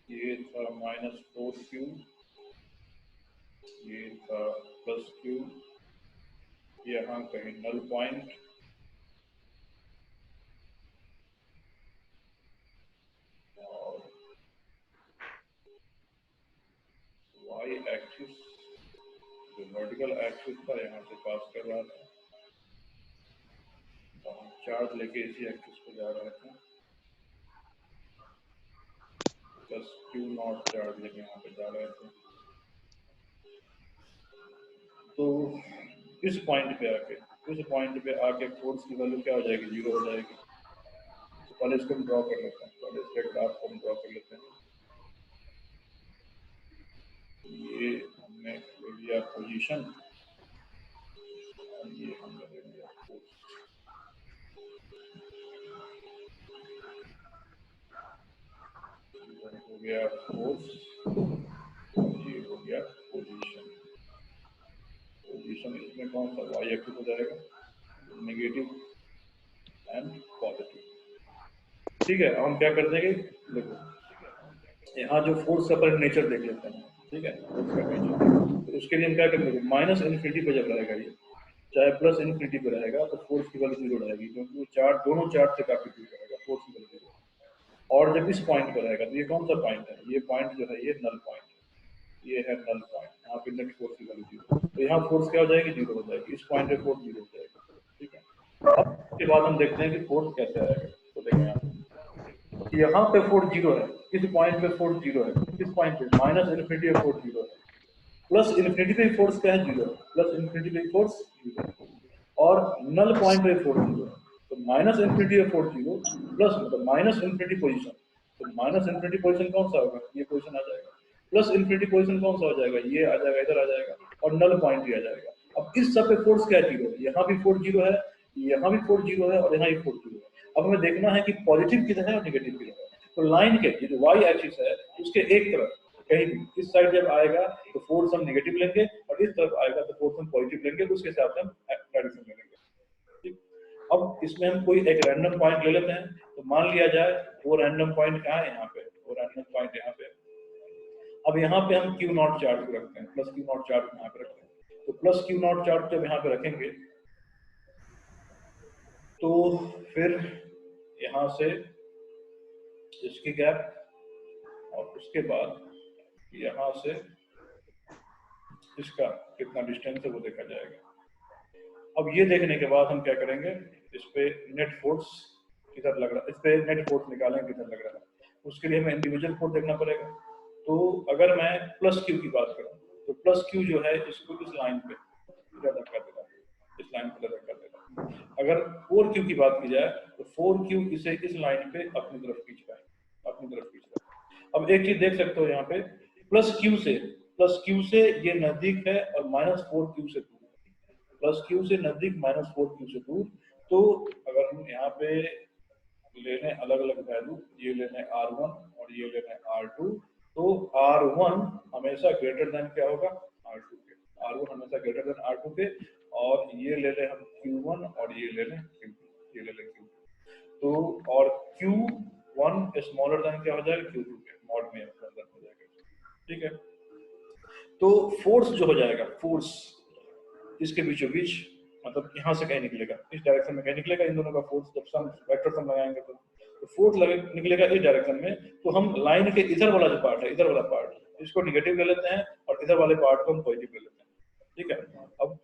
ये था -4q, ये था +q, यहाँ कहीं नल पॉइंट, और y एक्सिस जो वर्टिकल एक्सिस था यहाँ से पास कर रहा था, तो हम चार्ज लेके इसी एक्सिस पे जा रहे थे, प्लस q0 चार्ज लेके यहाँ पे जा रहे थे। तो इस पॉइंट पे आके फोर्स की वैल्यू क्या हो जाएगी, 0 हो जाएगी। तो पहले इसको हम ड्रॉ कर लेते हैं, पहले इसके ग्राफ को हम ड्रॉ कर लेते हैं। ये हमने ले लिया पोजीशन, और ये हमने ले लिया फोर्स। हो गया फोर्स, ये हो गया पोजीशन। पोजीशन इसमें कौन सा y एक्सिस हो जाएगा, नेगेटिव एंड पॉजिटिव। ठीक है, हम क्या कर देंगे, देखो यहाँ जो फोर्स का पर नेचर देख लेते हैं। ठीक है, फोर्स का नेचर, तो उसके लिए हम क्या करेंगे, माइनस इन्फिनिटी पे जब रहेगा ये, चाहे प्लस इन्फिनिटी पे रहेगा, तो फोर्स की वैल्यू 0 रहेगी, क्योंकि वो चार्ज दोनों चार्ज से काफी दूर रहेगा, फोर्स की वैल्यू 0। और जब इस पॉइंट पर रहेगा, तो ये कौन सा पॉइंट है, ये पॉइंट जो है ये नल पॉइंट, ये है नल पॉइंट, यहाँ पे नेट फोर्स की वैल्यू 0, तो यहाँ फोर्स क्या हो जाएगी, 0 हो जाएगी, इस पॉइंट पे फोर्स 0 हो जाएगी। ठीक है, अब इसके बाद हम देखते हैं कि फोर्स कैसे आएगा। तो देखें यहाँ पे फोर्स 0 है, इस पॉइंट पे फोर्स 0 है, इस पॉइंट पे माइनस इन्फिनिटी पे फोर्स 0 है, प्लस इन्फिनिटी पे फोर्स क्या है, 0 है, प्लस इन्फिनिटी पे फोर्स 0 है, और नल पॉइंट पे फोर्स 0 है। तो माइनस इन्फिनिटी पे फोर्स 0 प्लस मतलब माइनस इन्फिनिटी पोजीशन, तो माइनस इन्फिनिटी पोजीशन कौन सा होगा, ये पोजीशन आ जाएगा, प्लस इन्फिनिटी पोजीशन कौन सा हो जाएगा, ये आ जाएगा, इधर आ जाएगा, और नल पॉइंट भी आ जाएगा। अब इस सब पे फोर्स क्या 0 है, यहाँ भी फोर्स 0 है, यहाँ भी फोर्स 0 है, और यहाँ भी फोर्स 0 है। अब हमें देखना है कि पॉजिटिव किधर है और नेगेटिव किधर है। तो लाइन के ये जो y एक्सिस है, उसके एक तरफ कहीं भी इस साइड जब आएगा तो फोर्स हम नेगेटिव लेंगे, और इस तरफ आएगा तो फोर्स हम पॉजिटिव लेंगे, तो उसके हिसाब से हम डायरेक्शन ले लेंगे। ठीक, अब इसमें हम कोई एक रैंडम पॉइंट ले लेते हैं। तो मान लिया जाए वो रैंडम पॉइंट कहाँ है, यहाँ पे, वो रैंडम पॉइंट यहाँ पे। अब यहाँ पे हम Q0 चार्ज को रखते हैं, प्लस Q0 चार्ज यहाँ पे रखते हैं। तो प्लस Q0 चार्ज जब यहाँ पे रखेंगे, तो फिर यहाँ से इसकी गैप, और उसके बाद यहाँ से इसका कितना डिस्टेंस है वो देखा जाएगा। अब ये देखने के बाद हम क्या करेंगे, इस पे नेट फोर्स किधर लग रहा है, इस पे नेट फोर्स निकालेंगे किधर लग रहा है। उसके लिए हमें इंडिविजुअल फोर्स देखना पड़ेगा। तो अगर मैं प्लस क्यू की बात करूं, तो प्लस क्यू जो है इसको इस लाइन पे इधर धक्का देगा, इस लाइन पे धक्का देगा। अगर 4Q की बात की जाए, तो 4Q इसे इस लाइन पे अपनी तरफ खींच पाएंगे, अपनी तरफ खींच पाएंगे। अब एक चीज देख सकते हो यहाँ पे, प्लस क्यू से ये नजदीक है, और -4Q से दूर, प्लस क्यू से नजदीक, -4Q से दूर। तो अगर हम यहाँ पे ले लें अलग अलग वैल्यू, ये ले लें R1 और ये ले लें R2, तो R1 हमेशा ग्रेटर देन क्या होगा, R2 के, R1 हमेशा ग्रेटर देन R2 के। और ये ले लें हम Q1 और ये ले लें Q2, ये ले लें Q2। तो और Q1 स्मॉलर देन क्या हो जाएगा, Q2 के, मॉड में कन्वर्ट हो जाएगा। ठीक है, तो फोर्स जो हो जाएगा, फोर्स इसके बीचों बीच, मतलब यहाँ से कहीं निकलेगा, इस डायरेक्शन में कहीं निकलेगा, इन दोनों का फोर्स जब सम वेक्टर सम लगाएंगे तो फोर्स निकलेगा इस डायरेक्शन में। तो हम लाइन के इधर वाला जो पार्ट है, इधर वाला पार्ट, इसको निगेटिव ले लेते हैं, और इधर वाले पार्ट को हम पॉजिटिव ले लेते हैं। ठीक है, अब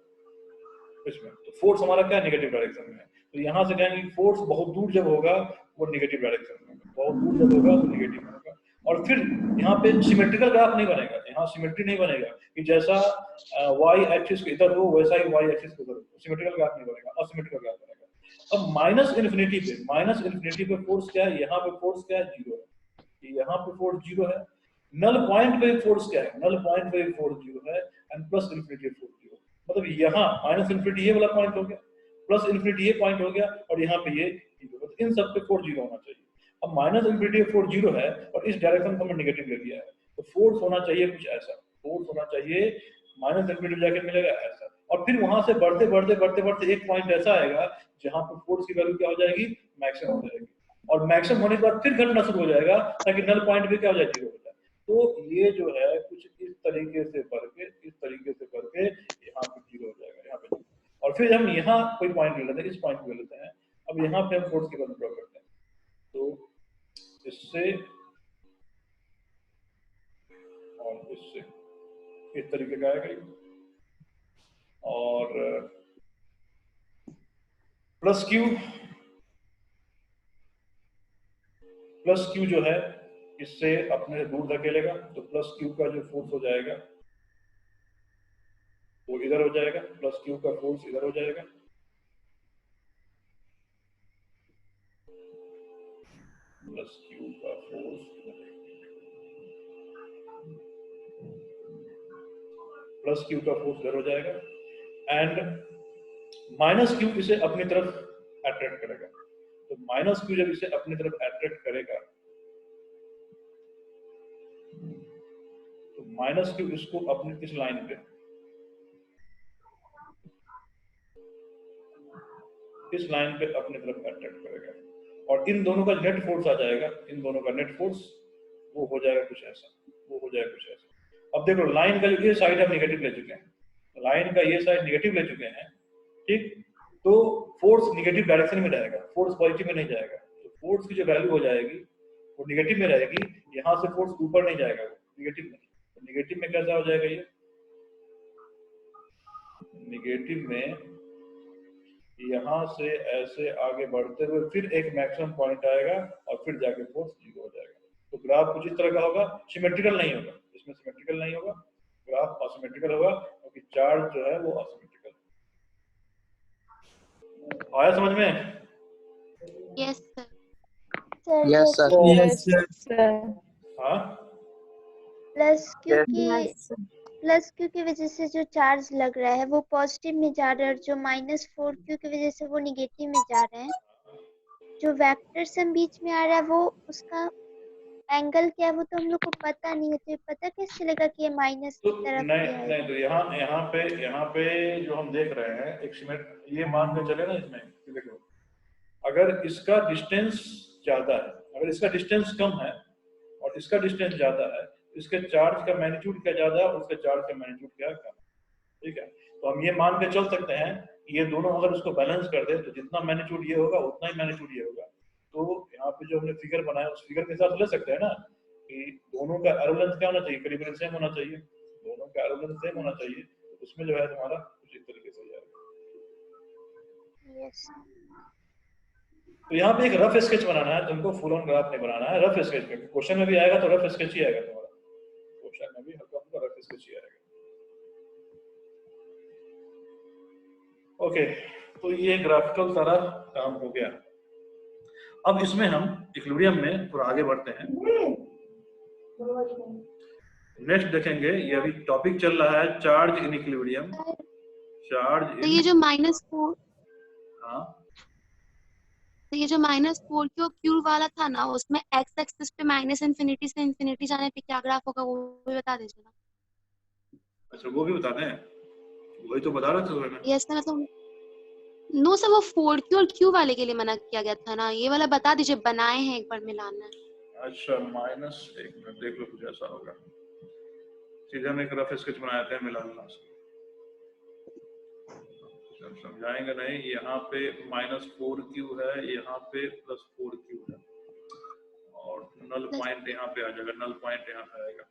इसमें तो फोर्स हमारा क्या नेगेटिव डायरेक्शन में है। तो यहाँ से कहेंगे फोर्स बहुत दूर जब होगा वो नेगेटिव डायरेक्शन में, बहुत दूर जब होगा तो नेगेटिव होगा। और फिर यहाँ पे सिमेट्रिकल ग्राफ नहीं बनेगा, यहाँ सिमेट्री नहीं बनेगा कि जैसा y एक्सिस इधर हो वैसा ही y एक्सिस उधर हो, सिमेट्रिकल ग्राफ नहीं बनेगा, असिमेट्रिकल ग्राफ बनेगा। अब माइनस इन्फिनिटी पे फोर्स क्या है, यहाँ पे फोर्स क्या है, 0 है, यहाँ पे फोर्स 0 है। नल पॉइंट पे फोर्स क्या है, नल पॉइंट पे फोर्स 0 है, एंड प्लस इन्फिनिटी फोर्स 0, मतलब यहाँ माइनस इन्फिनिटी ये वाला पॉइंट हो गया, प्लस इन्फिनिटी ये पॉइंट हो गया, और यहाँ पे ये 0, तो इन सब पे फोर्स 0 होना चाहिए। अब माइनस इन्फिनिटी फोर्स 0 है, और इस डायरेक्शन को हमने नेगेटिव ले लिया है, तो फोर्स होना चाहिए कुछ ऐसा, फोर्स होना चाहिए माइनस इन्फिनिटी जाके मिलेगा ऐसा, और फिर वहां से बढ़ते बढ़ते बढ़ते बढ़ते एक पॉइंट ऐसा आएगा जहां पर फोर्स की वैल्यू क्या हो जाएगी, मैक्सिमम हो जाएगी। और मैक्सिमम होने के बाद फिर घटना शुरू हो जाएगा ताकि नल पॉइंट भी क्या हो जाए, 0 हो जाए। तो ये जो है कुछ इस तरीके से करके यहाँ पे 0 हो जाएगा, यहाँ पे 0। और फिर हम यहाँ कोई पॉइंट ले लेते हैं, इस पॉइंट को ले लेते हैं। अब यहाँ पे हम फोर्स की वैल्यू ड्रॉ करते हैं, तो इससे और इससे इस तरीके का आएगा। और प्लस क्यू जो है इससे अपने से दूर धकेलेगा, तो प्लस क्यू का जो फोर्स हो जाएगा वो इधर हो जाएगा, प्लस क्यू का फोर्स इधर हो जाएगा। प्लस क्यू का फोर्स इधर हो जाएगा, एंड माइनस क्यू इसे अपनी तरफ अट्रैक्ट करेगा। तो माइनस क्यू जब इसे अपनी तरफ अट्रैक्ट करेगा, तो माइनस क्यू इसको अपनी इस लाइन पे, अपनी तरफ अट्रैक्ट करेगा, और इन दोनों का नेट फोर्स आ जाएगा, वो हो जाएगा कुछ ऐसा। अब देखो लाइन का ये साइड हम नेगेटिव ले चुके हैं, ठीक। तो फोर्स नेगेटिव डायरेक्शन में रहेगा, फोर्स पॉजिटिव में नहीं जाएगा। तो फोर्स की जो वैल्यू हो जाएगी वो नेगेटिव में रहेगी, यहाँ से फोर्स ऊपर नहीं जाएगा, वो नेगेटिव में। तो नेगेटिव में कैसा हो जाएगा, ये नेगेटिव में यहाँ से ऐसे आगे बढ़ते हुए फिर एक मैक्सिमम पॉइंट आएगा और फिर जाके फोर्स 0 हो जाएगा। तो ग्राफ कुछ इस तरह का होगा, सिमेट्रिकल नहीं होगा, इसमें सिमेट्रिकल नहीं होगा, ग्राफ असिमेट्रिकल होगा, क्योंकि चार्ज जो है वो असिमेट्रिकल। आया समझ में? Yes sir. Yes sir. Yes sir. हाँ, प्लस क्यू की वजह से जो चार्ज लग रहा है वो पॉजिटिव में जा रहा है, और जो -4 क्यू की वजह से वो निगेटिव में जा रहे हैं। जो वेक्टर सम बीच में आ रहा है वो उसका एंगल क्या है वो तो हम लोग को पता नहीं है, तो पता कैसे चलेगा कि ये माइनस की तरफ नहीं, तो यहाँ पे जो हम देख रहे हैं एक सिमेट, ये मान के चले ना, इसमें देखो अगर इसका डिस्टेंस ज्यादा है, अगर इसका डिस्टेंस कम है और इसका डिस्टेंस ज्यादा है, इसके चार्ज का मैग्नीट्यूड क्या ज्यादा है, उसके चार्ज का मैग्नीट्यूड क्या कम, ठीक है। तो हम ये मान के चल सकते हैं कि ये दोनों अगर उसको बैलेंस कर दे तो जितना मैग्नीट्यूड ये होगा उतना ही मैग्नीट्यूड ये होगा। तो यहाँ पे जो हमने फिगर बनाया उस फिगर के साथ ले सकते हैं ना कि दोनों का एरो लेंथ क्या होना चाहिए, करीबन सेम होना चाहिए, दोनों का एरो लेंथ सेम होना चाहिए। तो उसमें जो है तुम्हारा कुछ इस तरीके से जाएगा। यस। तो यहाँ पे एक रफ स्केच बनाना है तुमको, फुल ऑन ग्राफ नहीं बनाना है, रफ स्केच पे। क्वेश्चन में भी आएगा तो रफ स्केच ही आएगा तुम्हारा, क्वेश्चन में भी हल्का रफ स्केच ही आएगा। ओके, तो ये ग्राफिकल सारा काम हो गया। अब इसमें हम इक्विलिब्रियम में थोड़ा आगे बढ़ते हैं। नेक्स्ट देखेंगे, ये अभी टॉपिक चल रहा है चार्ज इन इक्विलिब्रियम। तो ये जो -4, हाँ, तो ये जो -4 क्यू वाला था ना, उसमें x एक्सिस पे -इंफिनिटी से इंफिनिटी जाने पे क्या ग्राफ होगा वो भी बता दीजिए ना। अच्छा वो भी बता दें, वही तो बता रहा था मैंने। यस मतलब नो सर, वो 4Q और Q वाले के लिए मना किया गया था ना, ये वाला बता दीजिए, बनाए हैं एक बार मिलाना है। अच्छा माइनस, एक मिनट देख लो कुछ ऐसा होगा। सीधे हम एक रफ स्केच बनाए थे मिलाना से, समझाएंगे नहीं। यहाँ पे -4Q है, यहाँ पे +4Q है, और नल पॉइंट यहाँ पे आ जाएगा, नल पॉइंट यहाँ पे आएगा।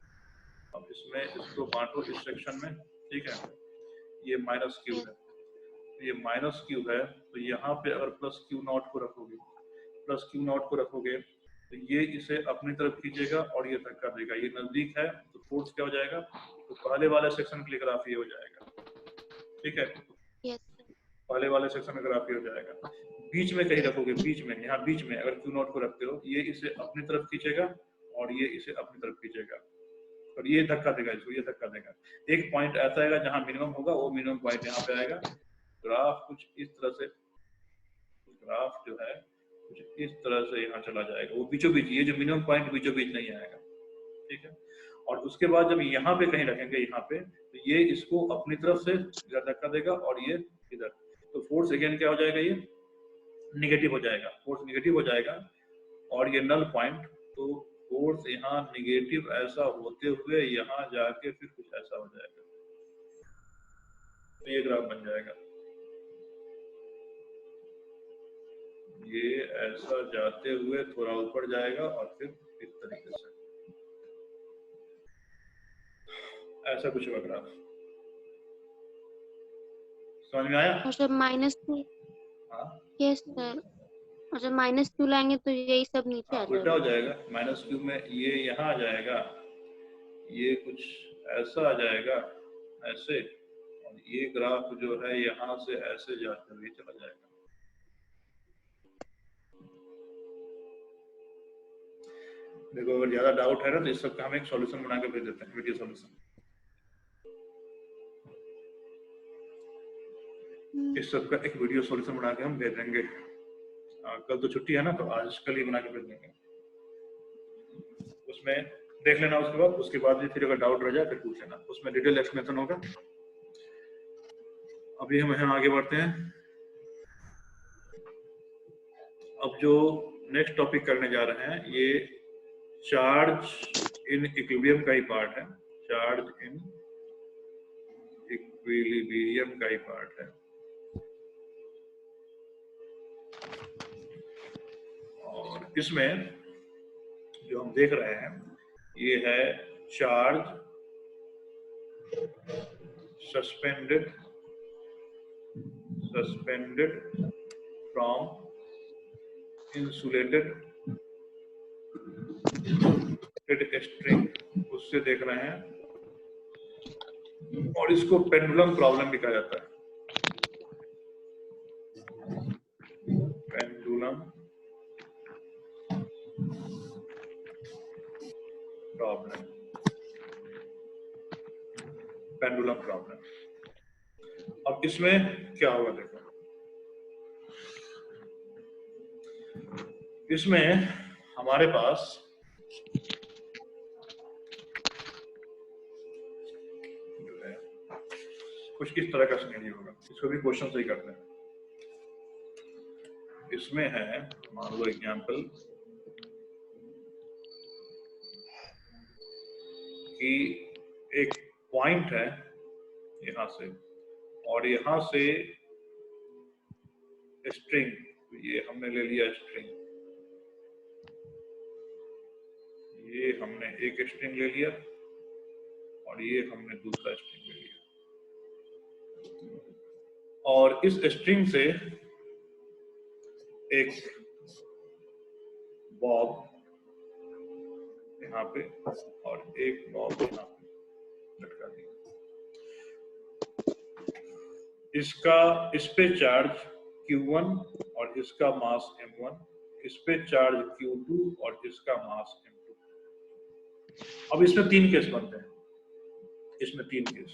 अब इसमें इसको बांटो इस सेक्शन में, ठीक है। ये -Q है, ये -Q है, तो यहाँ पे अगर +Q0 को रखोगे, तो ये इसे अपनी तरफ खींचेगा और ये धक्का देगा, ये नजदीक है तो फोर्स क्या हो जाएगा, तो पहले वाले सेक्शन के लिए ग्राफ ये हो जाएगा, ठीक है। पहले वाले सेक्शन में ग्राफ ये हो जाएगा। बीच में कहीं रखोगे, बीच में, यहाँ बीच में अगर Q0 को रखते हो, ये इसे अपनी तरफ खींचेगा और ये इसे अपनी तरफ खींचेगा, और ये धक्का देगा इसको, ये धक्का देगा। एक पॉइंट ऐसा आएगा जहाँ मिनिमम होगा, वो मिनिमम पॉइंट यहाँ पे आएगा। ग्राफ कुछ इस तरह से, ग्राफ जो है कुछ इस तरह से यहाँ चला जाएगा, वो बीचों बीच, ये जो मिनिमम पॉइंट बीचों बीच नहीं आएगा, ठीक है। और उसके बाद जब यहाँ पे कहीं रखेंगे, यहाँ पे, तो ये इसको अपनी तरफ से इधर धक्का देगा और ये इधर, तो फोर्स अगेन क्या हो जाएगा, ये निगेटिव हो जाएगा, फोर्स निगेटिव हो जाएगा। और ये नल पॉइंट, तो फोर्स यहाँ निगेटिव ऐसा होते हुए यहाँ जाके फिर कुछ ऐसा हो जाएगा, तो ये ग्राफ बन जाएगा। ये ऐसा जाते हुए थोड़ा ऊपर जाएगा और फिर इस तरीके से ऐसा कुछ होगा ग्राफ। समझ में आया? और जब -2, हाँ, यस सर, और जब -2 लाएंगे तो यही सब नीचे आ उल्टा हो जाएगा। जाएगा। -q में ये यहाँ आ जाएगा, ये कुछ ऐसा आ जाएगा ऐसे, और ये ग्राफ जो है यहाँ से ऐसे जाते हुए चला जाएगा। देखो अगर ज्यादा डाउट है ना तो इस सब का हम एक सॉल्यूशन बना के भेज देते हैं, वीडियो सॉल्यूशन। इस सब का एक वीडियो सॉल्यूशन बना के हम भेज देंगे। कल तो छुट्टी है ना, तो आज कल ही बना के भेज देंगे, उसमें देख लेना। उसके बाद भी फिर अगर डाउट रह जाए फिर पूछ लेना, उसमें डिटेल एक्सप्लेनेशन होगा। अभी हम यहाँ आगे बढ़ते हैं। अब जो नेक्स्ट टॉपिक करने जा रहे हैं ये चार्ज इन इक्विलिब्रियम का ही पार्ट है। चार्ज इन इक्विलिब्रियम का ही पार्ट है। और इसमें जो हम देख रहे हैं ये है charge suspended from insulated string, उससे देख रहे हैं, और इसको पेंडुलम प्रॉब्लम भी कहा जाता है। Pendulum problem, pendulum problem. अब इसमें क्या होगा देखो, इसमें हमारे पास जो है कुछ इस तरह का सिनेरियो होगा। इसको भी क्वेश्चन से ही करते हैं। इसमें है मान लो एग्जाम्पल कि एक पॉइंट है यहां से, और यहां से स्ट्रिंग, ये हमने ले लिया स्ट्रिंग, ये हमने एक स्ट्रिंग ले लिया और ये हमने दूसरा स्ट्रिंग ले लिया, और इस स्ट्रिंग से एक बॉब यहाँ पे और एक बॉब यहाँ पे लटका दिया। इस पे चार्ज Q1 और इसका मास M1, इस पे चार्ज Q2 और इसका मास M2। अब इसमें 3 केस बनते हैं, इसमें 3 केस।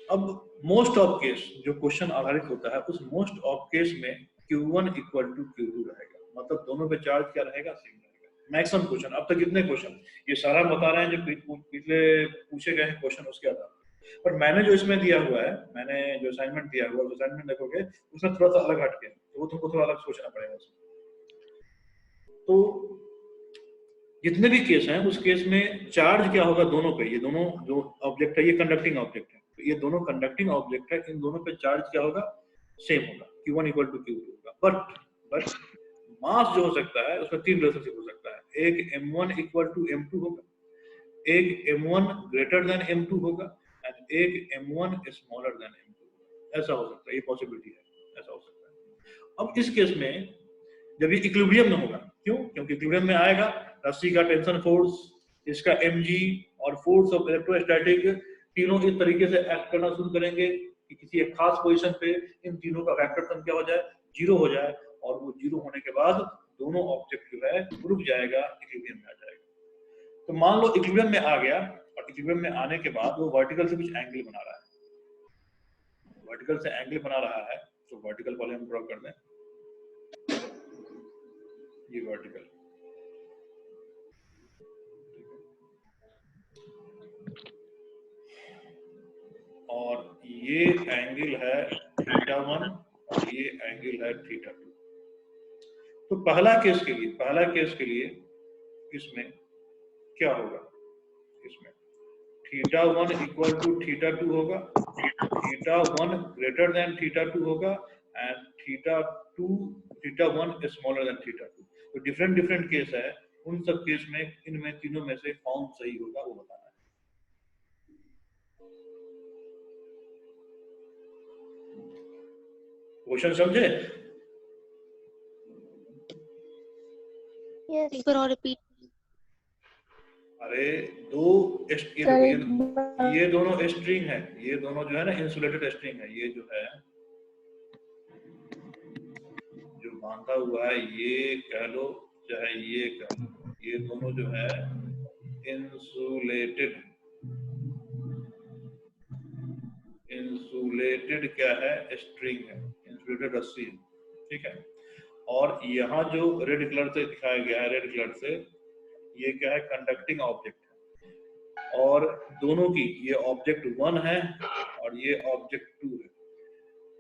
अब मोस्ट ऑफ केस जो क्वेश्चन आधारित होता है उस मोस्ट ऑफ केस में Q1 इक्वल टू Q2 रहेगा, मतलब दोनों पे चार्ज क्या रहेगा, सेम रहेगा। मैक्सिमम क्वेश्चन, अब तक कितने क्वेश्चन, ये सारा बता रहे हैं जो पिछले पूछे गए हैं क्वेश्चन उसके आधार पर। मैंने जो इसमें दिया हुआ है, मैंने जो असाइनमेंट दिया हुआ है, असाइनमेंट देखोगे उसमें थोड़ा सा अलग हटके, तो वो तुमको थोड़ा अलग सोचना पड़ेगा उसमें। तो जितने भी केस हैं उस केस में चार्ज क्या होगा दोनों पे, ये दोनों जो ऑब्जेक्ट है ये कंडक्टिंग ऑब्जेक्ट है, तो ये दोनों कंडक्टिंग ऑब्जेक्ट है, इन दोनों पे चार्ज क्या होगा, सेम होगा, Q1 इक्वल टू Q2 होगा। बट मास जो हो सकता है उसमें 3 रिलेशनशिप हो सकता है। एक M1 इक्वल टू M2 होगा, एक M1 ग्रेटर देन M2 होगा, एंड एक M1 स्मॉलर देन M2। ऐसा हो सकता है, ये पॉसिबिलिटी है, ऐसा हो सकता है। अब इस केस में जब ये इक्विलिब्रियम में होगा, क्यों, क्योंकि इक्विलिब्रियम में आएगा रस्सी का टेंशन फोर्स, इसका mg और फोर्स ऑफ इलेक्ट्रोस्टैटिक, तीनों इस तरीके से एक्ट करना शुरू करेंगे कि किसी एक खास पोजीशन पे इन तीनों का वेक्टर सम क्या हो जाए, 0 हो जाए, और वो 0 होने के बाद दोनों ऑब्जेक्ट जो है रुक जाएगा, इक्विलिब्रियम में आ जाएगा। तो मान लो इक्विलिब्रियम में आ गया, और इक्विलिब्रियम में आने के बाद वो वर्टिकल से कुछ एंगल बना रहा है, वर्टिकल से एंगल बना रहा है, तो वर्टिकल पहले हम ड्रॉ कर दें, ये वर्टिकल, और ये एंगल है θ1 और ये एंगल है θ2। तो पहला केस के लिए इसमें क्या होगा, इसमें θ1 इक्वल टू θ2 होगा, θ1 ग्रेटर देन θ2 होगा एंड θ1 स्मॉलर देन θ2। तो डिफरेंट केस है, उन सब केस में इनमें तीनों में से कौन सही होगा वो बताना है। क्वेश्चन समझे? यस एक बार और रिपीट। अरे ये दोनों स्ट्रिंग है, ये दोनों जो है ना इंसुलेटेड स्ट्रिंग है, ये जो है जो बांधा हुआ है ये कह लो चाहे ये कह लो, ये दोनों जो है इंसुलेटेड क्या है, स्ट्रिंग है, इंसुलेटेड रस्सी है, ठीक है। और यहाँ जो रेड कलर से दिखाया गया है, रेड कलर से, ये क्या है, कंडक्टिंग ऑब्जेक्ट है, और दोनों की ये ऑब्जेक्ट 1 है और ये ऑब्जेक्ट 2 है,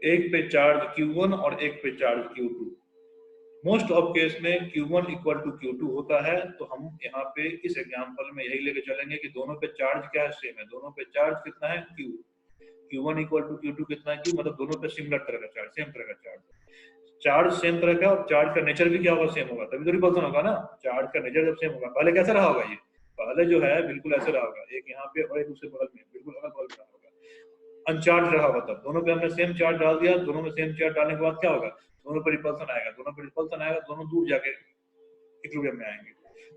एक पे चार्ज Q1 और एक पे charge Q2। Most of case में Q1 इक्वल टू Q2 होता है, तो हम यहाँ पे इस एग्जांपल में यही लेके चलेंगे कि दोनों पे चार्ज क्या है, सेम है, दोनों पे चार्ज कितना है Q, Q1 equal to Q2 कितना है Q, मतलब दोनों पे सिमिलर तरह का चार्ज, सेम तरह का चार्ज सेम तरह का, और चार्ज का नेचर भी क्या होगा, सेम होगा, तभी तो रिपल्सन होगा ना। चार्ज का नेचर जब सेम होगा, पहले कैसा रहा होगा, ये पहले जो है बिल्कुल ऐसे रहा होगा, एक यहाँ पे और एक दूसरे बगल में, बिल्कुल अगल बगल में रहा होगा, अनचार्ज रहा होगा, तब दोनों पे हमने सेम चार्ज डाल दिया, दोनों में सेम चार्ज डालने के बाद क्या होगा, दोनों पे रिपल्सन आएगा, दोनों दूर जाके इक्विलिब्रियम में आएंगे।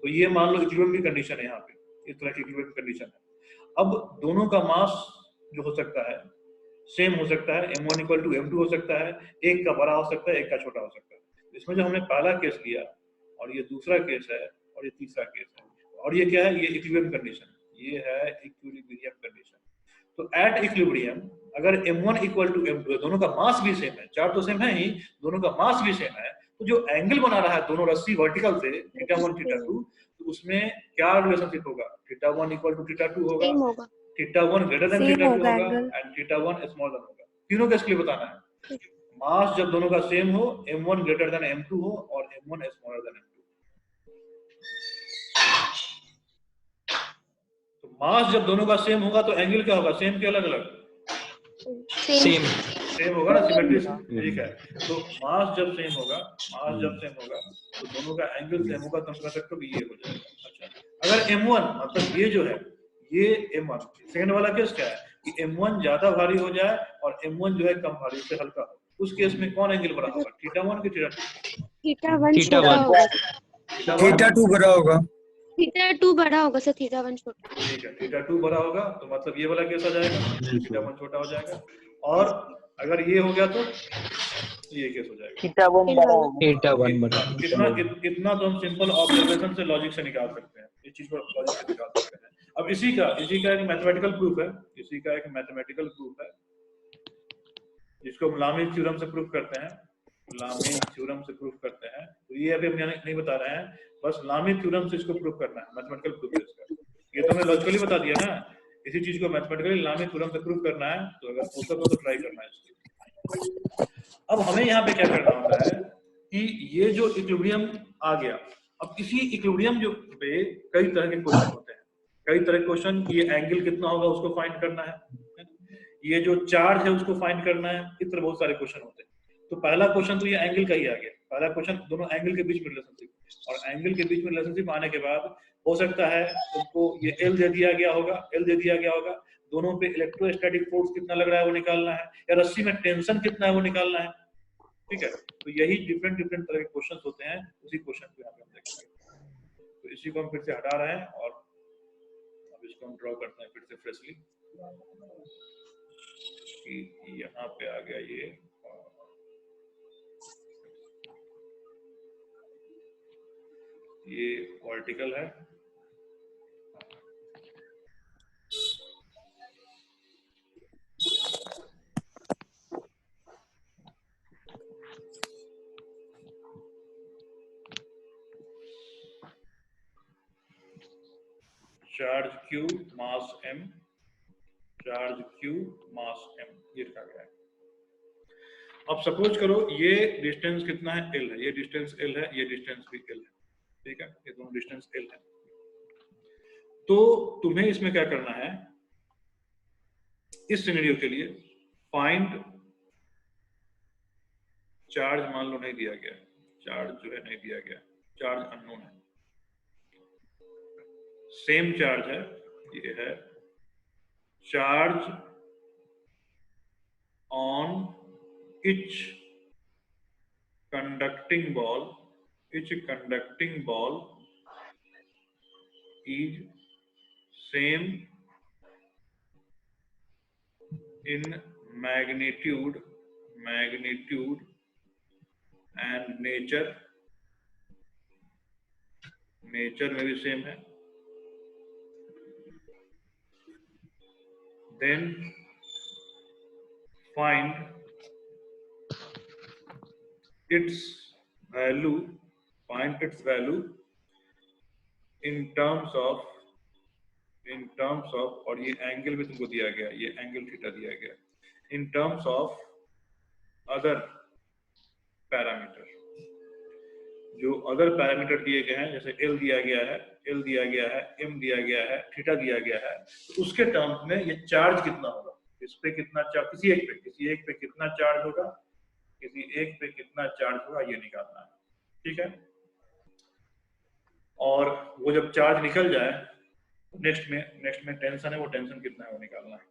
तो ये मान लो इक्विलिब्रियम की कंडीशन है, यहाँ पे इस तरह की इक्विलिब्रियम कंडीशन है। अब दोनों का मास जो हो सकता है सेम हो सकता है, m1 इक्वल टू m2 हो सकता है, एक का बड़ा हो सकता है, एक का छोटा हो सकता है। इसमें जो हमने पहला केस लिया और ये दूसरा केस है और ये तीसरा केस है, और ये क्या है, ये इक्विलिब्रियम कंडीशन, ये है इक्विलिब्रियम कंडीशन। तो एट इक्विलिब्रियम अगर m1 इक्वल टू m2 है, दोनों का मास भी सेम है, चार्ज तो सेम है ही, दोनों का मास भी सेम है, तो जो एंगल बना रहा है दोनों रस्सी वर्टिकल से θ1 θ2, तो उसमें क्या रिलेशनशिप होगा, θ1 इक्वल टू θ2 होगा, सेम होगा, θ1 ग्रेटर देन θ2 होगा एंड θ1 स्मॉलर देन होगा। तीनों केस के लिए बताना है, मास जब दोनों का सेम हो, m1 ग्रेटर देन m2 हो और m1 स्मॉलर देन m2। तो मास जब दोनों का सेम होगा तो एंगल क्या होगा, सेम के अलग अलग, सेम होगा ना, सिमेट्री, ठीक है। तो मास जब सेम होगा तो दोनों का एंगल सेम होगा, तो हम कह सकते हो कि ये हो जाएगा। अच्छा, अगर m1 मतलब ये जो है, ये m1, सेकंड वाला केस क्या है कि m1 ज्यादा भारी हो जाए और m1 जो है कम भारी से हल्का हो, उस केस में कौन एंगल बड़ा होगा, θ1 की θ2? θ1 छोटा होगा, θ2 बड़ा होगा, θ2 बड़ा होगा सर, θ1 छोटा। ठीक है, θ2 बड़ा होगा, तो मतलब ये वाला केस आ जाएगा, θ1 छोटा हो जाएगा। और अगर ये हो गया तो ये केस हो जाएगा, θ1 बड़ा होगा, इतना तो हम सिंपल ऑब्जर्वेशन से, लॉजिक से निकाल सकते हैं, इस चीज को लॉजिक से निकाल सकते हैं। अब इसी का एक मैथमेटिकल प्रूफ है, जिसको हम लामीन थ्योरम से प्रूफ करते हैं, तो ये अभी हम नहीं बता रहे हैं, बस लामीन थ्योरम से इसको प्रूफ करना है, मैथमेटिकल प्रूफ है इसका। ये तो हमने लॉजिकली बता दिया ना, इसी चीज को मैथमेटिकली लामीन थ्योरम से प्रूफ करना है, तो अगर हो सके तो ट्राई करना है इसको। अब हमें यहाँ पे क्या करना होता है कि ये जो इक्विलिब्रियम आ गया, अब इसी इक्विलिब्रियम जो पे कई तरह के क्वेश्चन होते हैं, कई तरह के क्वेश्चन, ये एंगल कितना होगा उसको फाइंड करना है, ये जो चार्ज है उसको फाइंड करना है, इस तरह बहुत सारे क्वेश्चन होते हैं। तो पहला क्वेश्चन तो ये एंगल का ही आ गया, पहला क्वेश्चन दोनों एंगल के बीच में रिलेशनशिप, और एंगल के बीच में रिलेशनशिप आने के बाद हो सकता है तुमको ये L दे दिया गया होगा, दोनों पे इलेक्ट्रोस्टैटिक फोर्स कितना लग रहा है वो निकालना है, या रस्सी में टेंशन कितना है वो निकालना है, ठीक है। तो यही डिफरेंट तरह के क्वेश्चन होते हैं, उसी क्वेश्चन को यहाँ पे हम देखेंगे। तो इसी को हम फिर से हटा रहे हैं और अब इसको हम ड्रॉ करते हैं फिर से फ्रेशली, कि यहाँ पे आ गया ये वर्टिकल है, चार्ज Q मास M, ये रखा गया है। अब सपोज करो ये डिस्टेंस कितना है, L है, ये डिस्टेंस L है, ये डिस्टेंस भी L है, ठीक है, ये दोनों डिस्टेंस L है। तो तुम्हें इसमें क्या करना है, इस सिनेरियो के लिए फाइंड चार्ज, मान लो नहीं दिया गया, चार्ज जो है नहीं दिया गया, चार्ज अननोन है, सेम चार्ज है, ये है charge on each conducting ball is same in magnitude and nature में भी सेम है। then find its value in terms of और ये एंगल भी तुमको दिया गया, ये एंगल थीटा दिया गया, in terms of other parameter, जो अदर पैरामीटर दिए गए हैं, जैसे L दिया गया है, M दिया गया है, थीटा दिया गया है, तो उसके टर्म्स में ये चार्ज कितना होगा, इस पे कितना चार्ज, किसी एक पे कितना चार्ज होगा, ये निकालना है, ठीक है। और वो जब चार्ज निकल जाए, नेक्स्ट में टेंशन है, वो टेंशन कितना है वो निकालना है।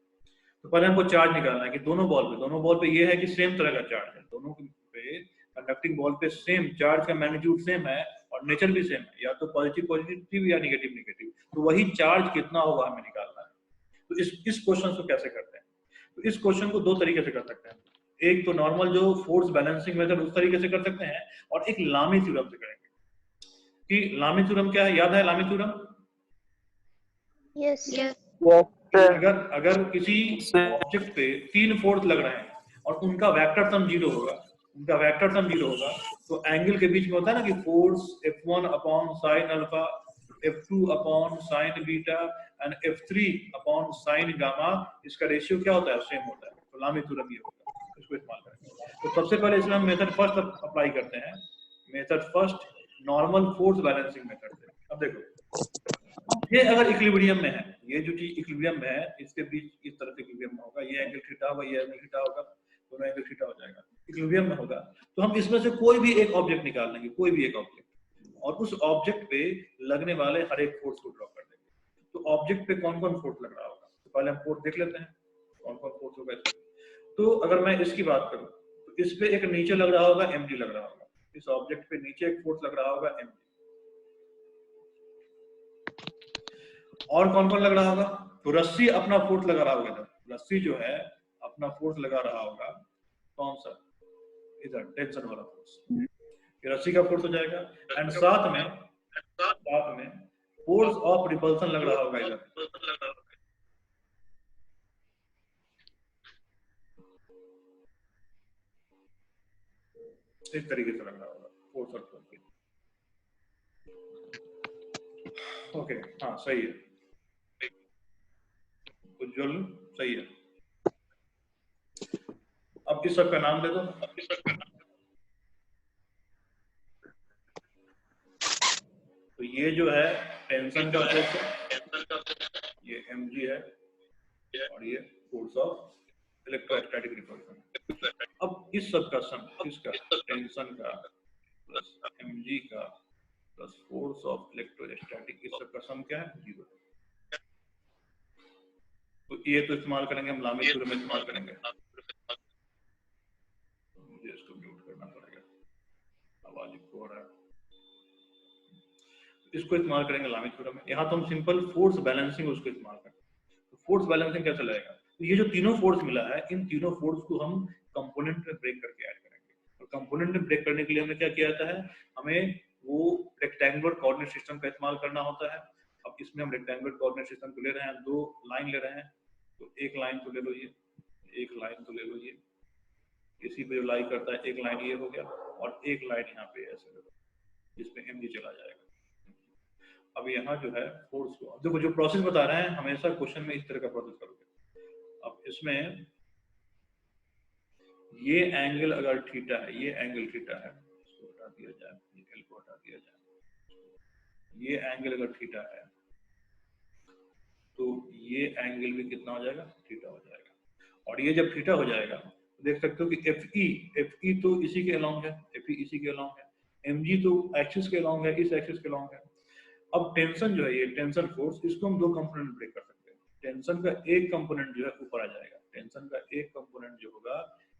तो पहले हमको चार्ज निकालना है कि दोनों बॉल पे ये है कि सेम तरह का चार्ज है, दोनों पे कंडक्टिंग बॉल पे सेम चार्ज का मैग्नीट्यूड सेम है और नेचर भी सेम है, या तो पॉजिटिव या नेगेटिव। तो वही चार्ज कितना होगा हमें निकालना है। तो इस क्वेश्चन को कैसे करते हैं, तो इस क्वेश्चन को दो तरीके से कर सकते हैं। एक तो नॉर्मल जो फोर्स बैलेंसिंग मेथड उस तरीके से कर सकते हैं, और एक लामी थ्योरम से करेंगे। कि लामी थ्योरम क्या है, याद है लामी थ्योरम? यस अगर किसी ऑब्जेक्ट पे 3 फोर्स लग रहे हैं और उनका वेक्टर सम 0 होगा, तो एंगल के बीच में होता है ना कि force F1 upon sine alpha, F2 upon sine beta and F3 upon sine gamma, इसका रेशियो क्या होता है, सेम होता है। तो लामी थ्योरम ये होगा, इसको इस्तेमाल करेंगे। तो सबसे पहले इसमें हम मेथड फर्स्ट अप्लाई करते हैं, method first normal force balancing method से। अब देखो, ये अगर इक्विलिब्रियम में है, ये जो चीज इक्विलिब्रियम में है, इसके बीच इस तरह से इक्विलिब्रियम में होगा, ये एंगल थीटा होगा, ये एंगल थीटा होगा, दोनों एंगल थीटा हो जाएगा, इक्विलिब्रियम में होगा। तो हम इसमें से कोई भी एक ऑब्जेक्ट निकाल लेंगे, कोई भी एक ऑब्जेक्ट, और उस ऑब्जेक्ट पे लगने वाले हर एक फोर्स को ड्रॉ कर देंगे। तो ऑब्जेक्ट पे कौन कौन फोर्स लग रहा होगा, तो पहले हम फोर्स देख लेते हैं कौन कौन फोर्स होगा इसमें। तो अगर मैं इसकी बात करूं, तो इस पे एक नीचे लग रहा होगा, mg लग रहा होगा, इस ऑब्जेक्ट पे नीचे एक फोर्स लग रहा होगा, mg। और कौन कौन लग रहा होगा, तो रस्सी अपना फोर्स लगा रहा होगा, रस्सी जो है अपना फोर्स लगा रहा होगा, कौन सा, इधर टेंशन वाला फोर्स, ये रस्सी का फोर्स हो जाएगा। एंड साथ में फोर्स ऑफ रिपल्सन लग रहा होगा इधर, इस तरीके से लग रहा होगा फोर्स ऑफ रिपल्सन। ओके, हाँ सही है, उज्जवल सही है। अब इस सब का नाम दे दो। तो ये जो है टेंशन का फोर्स है, ये mg है, और ये फोर्स ऑफ इलेक्ट्रोस्टैटिक रिपल्सन। अब इस सब का सम, किसका, टेंशन का प्लस mg का प्लस फोर्स ऑफ इलेक्ट्रोस्टैटिक, इस सब का सम क्या है, 0। तो ये तो इस्तेमाल करेंगे हम, लामी थ्योरम इस्तेमाल करेंगे। मुझे इसको म्यूट करना पड़ेगा, आवाज हो रहा है। इसको इस्तेमाल करेंगे लामी थ्योरम में। यहाँ तो हम सिंपल फोर्स बैलेंसिंग उसको इस्तेमाल करेंगे। तो फोर्स बैलेंसिंग कैसे लगेगा, तो ये जो तीनों फोर्स मिला है, इन तीनों फोर्स को हम कंपोनेंट में ब्रेक करके ऐड करेंगे। और कंपोनेंट में ब्रेक करने के लिए हमें क्या किया जाता है, हमें वो रेक्टेंगुलर कोऑर्डिनेट सिस्टम का इस्तेमाल करना होता है। अब इसमें हम रेक्टेंगुलर कोऑर्डिनेट सिस्टम को ले रहे हैं, 2 लाइन ले रहे हैं, तो एक लाइन तो ले लो ये, एक लाइन तो ले लो ये, इसी पे जो लाई करता है, एक लाइन ये हो गया, और एक लाइन यहाँ पे ऐसे ले लो, जिसमें mg चला जाएगा। अब यहाँ जो है फोर्स को देखो, जो प्रोसेस बता रहे हैं हमेशा क्वेश्चन में इस तरह का प्रोसेस करोगे। अब इसमें ये एंगल अगर थीटा है, ये एंगल थीटा है, इसको हटा दिया जाए, ये एल को हटा दिया जाए, ये एंगल अगर थीटा है तो ये एंगल भी कितना हो जाएगा, थीटा हो जाएगा। और ये जब थीटा हो जाएगा तो देख सकते हो कि एफ ई तो इसी के अलोंग है, एफ ई इसी के अलोंग है, एम जी तो एक्सिस के अलोंग है, इस एक्सिस के अलोंग है। अब टेंशन जो है, ये टेंशन फोर्स, इसको हम दो कंपोनेंट ब्रेक कर सकते हैं। टेंशन का एक कंपोनेंट जो है ऊपर आ जाएगा, टेंशन का एक कंपोनेंट जो होगा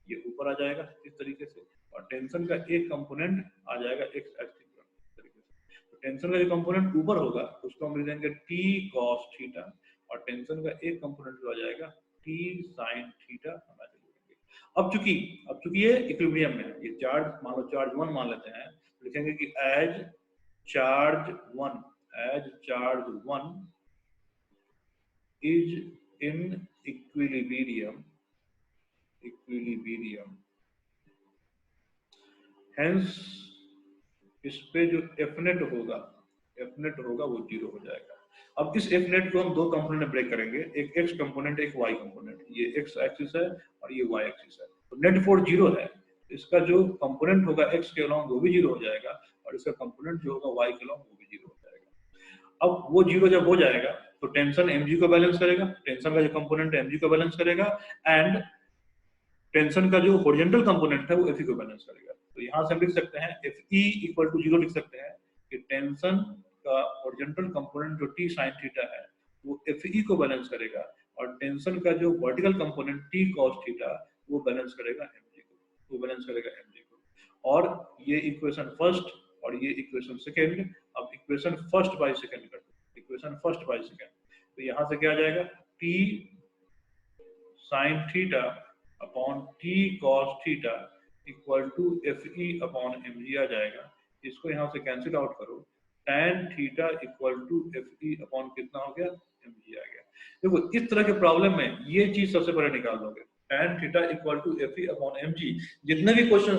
ये ऊपर आ जाएगा इस तरीके से, और टेंशन का एक कंपोनेंट आ जाएगा एक्स एक्सिस तरीके से। तो टेंशन का जो कंपोनेंट ऊपर होगा उसको हम लिख देंगे टी कॉस थीटा, और टेंशन का एक कंपोनेंट जो आ जाएगा टी साइन थीटा हम ऐसे लिखेंगे। अब चूंकि ये इक्विलिब्रियम में है, ये चार्ज मान लो चार्ज 1 मान लेते हैं, तो लिखेंगे कि as charge 1 is in equilibrium, hence इस पे जो एफ नेट होगा वो 0 हो जाएगा। अब इस एफ नेट को हम दो कंपोनेंट में ब्रेक करेंगे, एक एक्स कंपोनेंट, एक वाई कंपोनेंट। ये एक्स एक्सिस है और ये वाई एक्सिस है, तो नेट फोर्स 0 है। इसका जो कंपोनेंट होगा एक्स के अलोंग वो भी 0 हो जाएगा, और इसका कंपोनेंट जो होगा वाई के अलोंग वो भी 0 हो जाएगा। अब वो 0 जब हो जाएगा तो टेंशन mg को बैलेंस करेगा, टेंशन का जो कंपोनेंट है mg को बैलेंस करेगा, एंड टेंशन का जो हॉरिजॉन्टल कंपोनेंट है वो Fe को बैलेंस करेगा। तो यहाँ से हम लिख सकते हैं Fe इक्वल टू 0 लिख सकते हैं कि टेंशन का हॉरिजॉन्टल कंपोनेंट जो T sin थीटा है वो Fe को बैलेंस करेगा, और टेंशन का जो vertical component T cos theta वो बैलेंस करेगा mg को, और ये इक्वेशन फर्स्ट और ये इक्वेशन सेकंड। अब इक्वेशन फर्स्ट बाय सेकंड कर दो, इक्वेशन फर्स्ट बाय सेकंड, तो यहाँ से क्या आ जाएगा, T sin theta upon T cos theta equal to Fe upon mg आ जाएगा। इसको यहाँ से कैंसिल आउट करो, tan theta equal to Fe upon कितना हो गया, mg आ गया। देखो इस तरह के प्रॉब्लम में ये चीज सबसे पहले निकाल दोगे, tan theta equal to Fe upon mg। जितने भी क्वेश्चन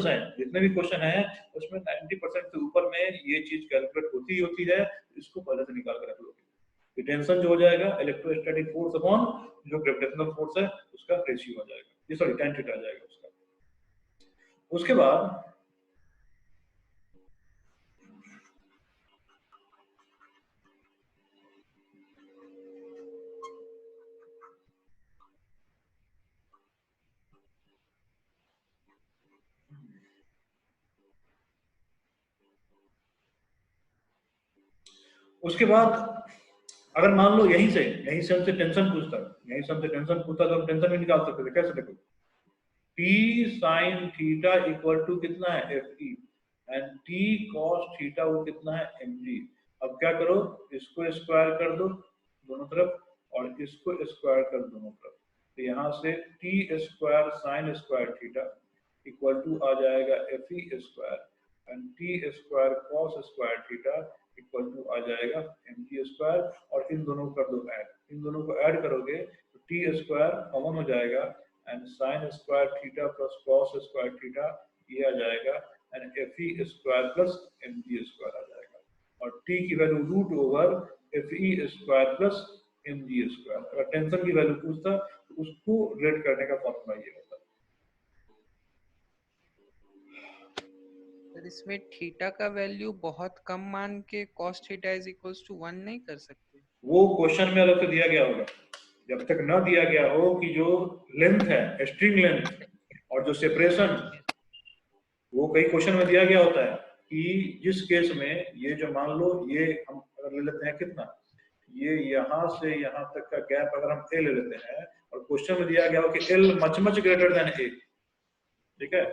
हैं उसमें 90% से ऊपर में ये चीज कैलकुलेट होती है, इसको पहले से निकाल कर रख लोगे। टेंशन जो हो जाएगा इलेक्ट्रोस्टैटिक फोर्स अपॉन जो ग्रेविटेशनल फोर्स है उसका रेशियो आ जाएगा, ये सॉरी tan थीटा आ जाएगा उसका। उसके बाद अगर मान लो यहीं से हमसे टेंशन पूछता तो हम टेंशन भी निकाल सकते थे। कैसे, देखो T sin theta equal to कितना है, Fe, and T cos theta वो कितना है, mg। अब क्या करो, इसको स्क्वायर कर दो दोनों तरफ और इसको स्क्वायर कर दो दोनों तरफ, तो यहाँ से T square sin square theta equal to आ जाएगा Fe square, and T square cos square theta equal to आ जाएगा mg स्क्वायर, और इन दोनों को कर दो ऐड, इन दोनों को ऐड करोगे तो T स्क्वायर कॉमन हो जाएगा, and sin square theta plus cos square theta ये आ जाएगा, and Fe square plus mg square आ जाएगा, और T की value root over Fe square plus mg square. अगर टेंशन की वैल्यू पूछता तो उसको रेट करने का फॉर्मूला ये होता है। इसमें थीटा का वैल्यू बहुत कम मान के cos theta is equals to 1 नहीं कर सकते? वो क्वेश्चन में अलग से दिया गया होगा, जब तक न दिया गया हो कि जो लेंथ है स्ट्रिंग लेंथ और जो सेपरेशन, वो कई क्वेश्चन में दिया गया होता है कि जिस केस में ये जो मान लो ये हम अगर ले लेते हैं कितना, ये यहाँ से यहाँ तक का गैप अगर हम ए ले लेते हैं और क्वेश्चन में दिया गया हो कि एल मच ग्रेटर देन ए, ठीक है,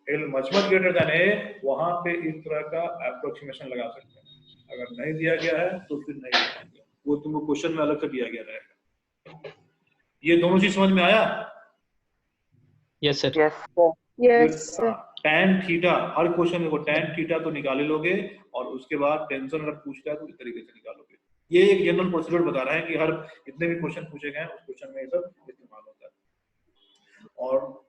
एल मच ग्रेटर देन ए, वहां पे इस तरह का अप्रोक्सीमेशन लगा सकते हैं। अगर नहीं दिया गया है तो फिर नहीं दिया, वो तुमको क्वेश्चन में अलग से दिया गया रहेगा। ये दोनों चीज समझ में आया? Yes sir. Yes sir. tan theta हर क्वेश्चन में वो tan थीटा तो निकाले लोगे, और उसके बाद टेंशन अगर पूछता है तो इस तरीके से निकालोगे। ये एक जनरल प्रोसीजर बता रहा है कि हर जितने भी क्वेश्चन पूछे गए उस क्वेश्चन में ये सब इस्तेमाल होता है। और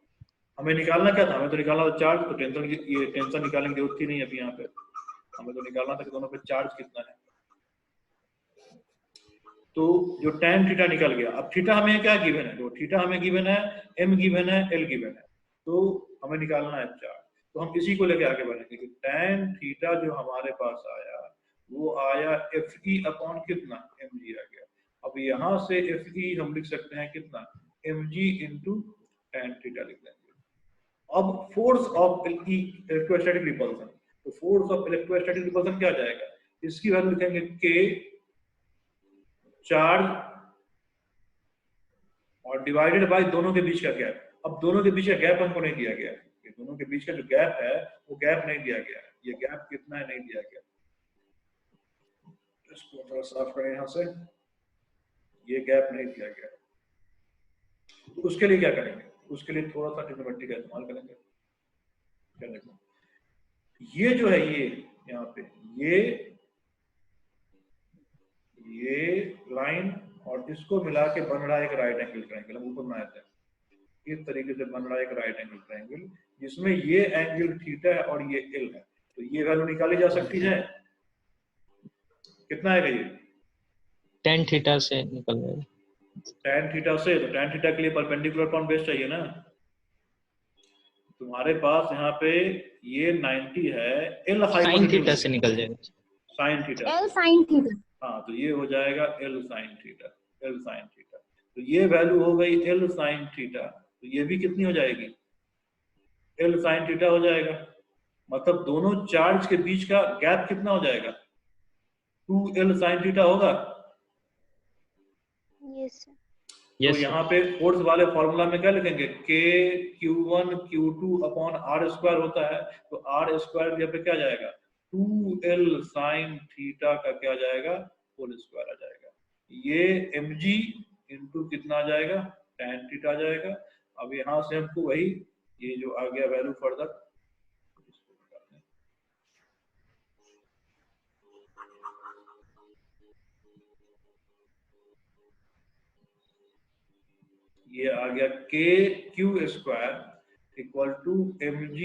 हमें निकालना क्या था, हमें तो निकालना था चार्ज, तो ये टेंशन निकालने की जरूरत थी नहीं अभी यहाँ पे, हमें तो निकालना था कि दोनों पे चार्ज कितना है। तो जो tan थीटा निकल गया। अब थीटा हमें क्या गिवन है, जो थीटा हमें गिवन है m गिवन है l गिवन है, तो हमें निकालना है चार्ज। तो हम इसी को लेके आगे बढ़ेंगे कि tan थीटा जो हमारे पास आया वो आया Fe अपॉन कितना mg आ गया। अब यहाँ से Fe हम लिख सकते हैं कितना mg इंटू tan थीटा लिख देंगे। अब फोर्स ऑफ इलेक्ट्रोस्टैटिक रिपल्सन, तो फोर्स ऑफ इलेक्ट्रोस्टैटिक रिपल्सन क्या जाएगा, इसकी वैल्यू लिखेंगे k चार्ज और डिवाइडेड बाय दोनों के बीच का गैप। अब दोनों के बीच का गैप हमको नहीं दिया गया, ये दोनों के बीच का जो गैप है वो गैप नहीं दिया गया, ये गैप कितना है नहीं दिया गया। इसको थोड़ा साफ करें यहाँ से, ये गैप नहीं दिया गया। तो उसके लिए क्या करेंगे, उसके लिए थोड़ा सा ट्रिग्नोमेट्री का इस्तेमाल करेंगे। क्या देखो, ये जो है ये यहाँ पे ये लाइन और इसको मिला के बन रहा है एक राइट एंगल ट्रायंगल। हम ऊपर में आते हैं, इस तरीके से बन रहा है एक राइट एंगल ट्रायंगल जिसमें ये एंगल थीटा है और ये एल है। तो ये वैल्यू निकाली जा सकती है, कितना है ये tan थीटा से निकल जाएगा। tan थीटा से, तो tan थीटा के लिए परपेंडिकुलर अपॉन बेस चाहिए ना। तुम्हारे पास यहाँ पे ये 90 है, एल sin थीटा से निकल जाएगा। Sine theta, L sin theta. हाँ तो ये हो जाएगा L sine theta, L sine theta. तो ये वैल्यू हो गई एल साइन थीटा, तो ये भी कितनी हो जाएगी एल साइन थीटा हो जाएगा। मतलब दोनों चार्ज के बीच का गैप कितना हो जाएगा 2l साइन थीटा होगा। Yes sir. तो यहाँ पे फोर्स वाले फॉर्मूला में क्या लिखेंगे k q1 q2 upon are square होता है, तो आर स्क्वायर यहाँ पे क्या जाएगा 2l साइन थीटा का क्या जाएगा होल स्क्वायर आ जाएगा। ये mg इंटू कितना आ जाएगा tan थीटा आ जाएगा। अब यहाँ से हमको वही ये जो आ गया वैल्यू फर्दर, ये आ गया k q square equal to mg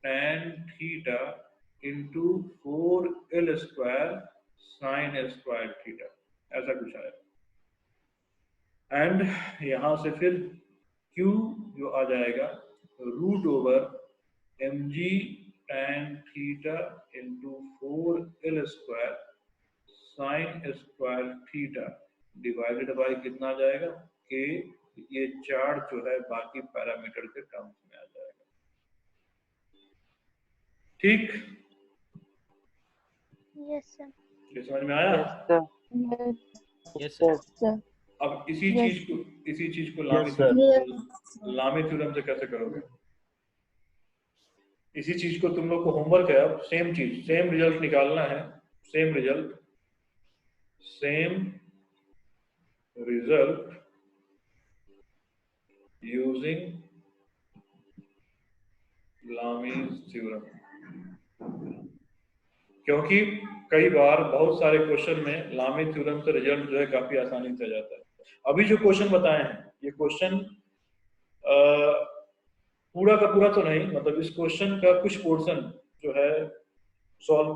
tan theta into 4l square sine square theta, ऐसा कुछ आया। एंड यहां से फिर q जो आ जाएगा root over mg tan theta into 4l square sine square theta divided by कितना आ जाएगा k, ये चार्ज जो है बाकी पैरामीटर के टर्म्स में आ जाएगा। ठीक, यस सर। ये समझ में आया। Yes sir. अब इसी चीज को लामी थ्योरम से कैसे करोगे, इसी चीज को तुम लोग को होमवर्क है। अब सेम चीज सेम रिजल्ट निकालना है, same result using Lami's theorem. क्योंकि कई बार बहुत सारे क्वेश्चन में लामी थ्योरम से रिजल्ट जो है काफी आसानी से आ जाता है। अभी जो क्वेश्चन बताए हैं ये क्वेश्चन पूरा का पूरा तो नहीं, मतलब इस क्वेश्चन का कुछ पोर्शन जो है सॉल्व,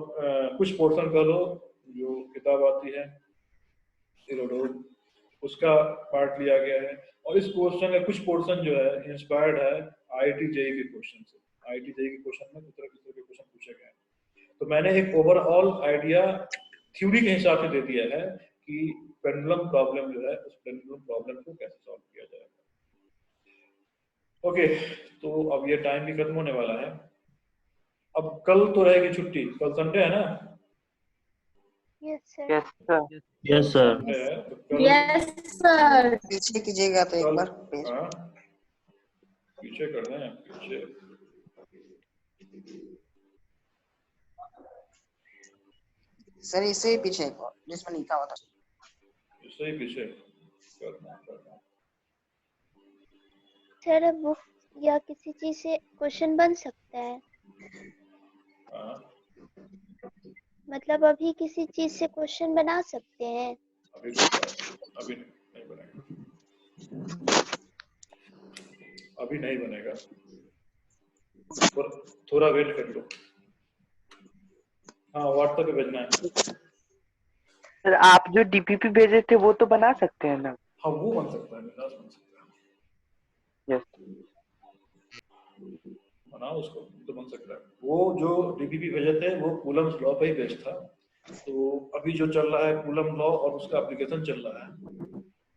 कुछ पोर्शन का लो जो किताब आती है इरोडोड उसका पार्ट लिया गया है, और इस क्वेश्चन का कुछ पोर्शन जो है इंस्पायर्ड है आईआईटी जेईई के क्वेश्चन से। आईआईटी जेईई के क्वेश्चन में किस तरह के क्वेश्चन पूछे गए हैं, तो मैंने एक ओवरऑल आइडिया थ्योरी के हिसाब से दे दिया है कि पेंडुलम प्रॉब्लम जो है उस पेंडुलम प्रॉब्लम को कैसे सॉल्व किया जाएगा। ओके, तो अब ये टाइम भी खत्म होने वाला है। अब कल तो रहेगी छुट्टी, कल संडे है ना। Yes sir. Yes sir. Yes sir. पीछे कीजिएगा तो एक बार पीछे कर दें, पीछे सर, इससे ही पीछे जिसमें लिखा हुआ था, इससे ही पीछे करना। सर अब बुक या किसी चीज से क्वेश्चन बन सकता है, मतलब अभी किसी चीज से क्वेश्चन बना सकते हैं। अभी नहीं बनेगा, अभी नहीं बनेगा, थोड़ा वेट कर लो। हाँ व्हाट्सएप पे भेजना है। सर आप जो डीपीपी भेजे थे वो तो बना सकते हैं ना। हाँ वो बन सकता है, बन सकता है। यस। बनाओ उसको, तो बन सकता है। वो जो डीपीपी भेजे थे वो कूलम्स लॉ पे ही बेस्ड था, तो अभी जो चल रहा है कूलम लॉ और उसका एप्लीकेशन चल रहा है,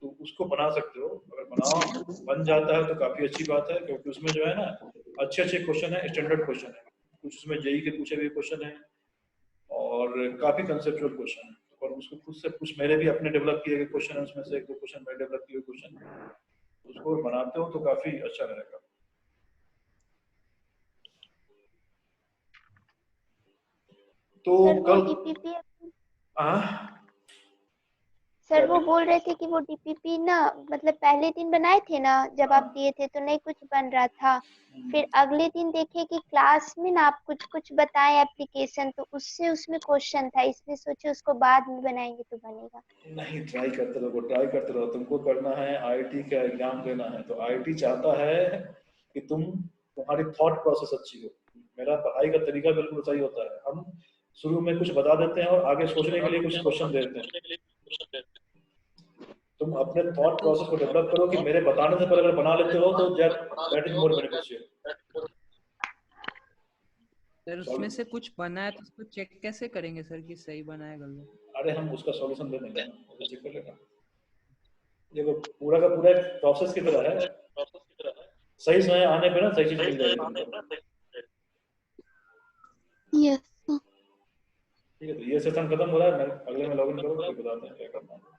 तो उसको बना सकते हो। अगर बन जाता है तो काफी अच्छी बात है, क्योंकि उसमें जो है ना अच्छे अच्छे क्वेश्चन है, स्टैंडर्ड क्वेश्चन है, कुछ उसमें जेई के पूछे हुए क्वेश्चन है और काफी कंसेप्चुअल क्वेश्चन है, और उसको खुद से कुछ मेरे भी अपने डेवलप किए गए क्वेश्चन है, उसमें से एक दो क्वेश्चन मैं डेवलप किए हुए क्वेश्चन, उसको बनाते हो तो काफी अच्छा रहेगा। तो सर वो कल डीपीपी हाँ सर वो बोल रहे थे कि वो डीपीपी ना मतलब पहले दिन बनाए थे ना जब आप दिए थे तो नहीं कुछ बन रहा था, फिर अगले दिन देखे कि क्लास में ना आप कुछ कुछ बताए एप्लीकेशन, तो उससे उसमें क्वेश्चन था, इसलिए सोचे उसको बाद में बनाएंगे तो बनेगा। नहीं, ट्राई करते रहो, ट्राई करते रहो। तुमको करना है आईआईटी का एग्जाम देना है, तो आईआईटी चाहता है कि तुम्हारी थॉट प्रोसेस अच्छी हो। मेरा पढ़ाई का तरीका बिल्कुल सही होता है, हम शुरू में कुछ बता देते हैं और आगे सोचने के लिए कुछ क्वेश्चन देते हैं। तुम अपने थॉट प्रोसेस को डेवलप करो कि मेरे बताने से पहले अगर बना लेते हो तो that is more beneficial. Sir उसमें से कुछ बना है तो उसको चेक कैसे करेंगे सर कि सही बना है गलत? अरे हम उसका सॉल्यूशन दे देंगे ना, वो चेक कर लेना। ये वो पूरा का पूरा प्रोसेस की तरह है, सही समय आने पे ना सही चीज मिल जाएगी तुमको। यस ठीक है, तो ये सेशन खत्म हो रहा है, मैं अगले में लॉगिन करो, फिर बताते हैं क्या करना है।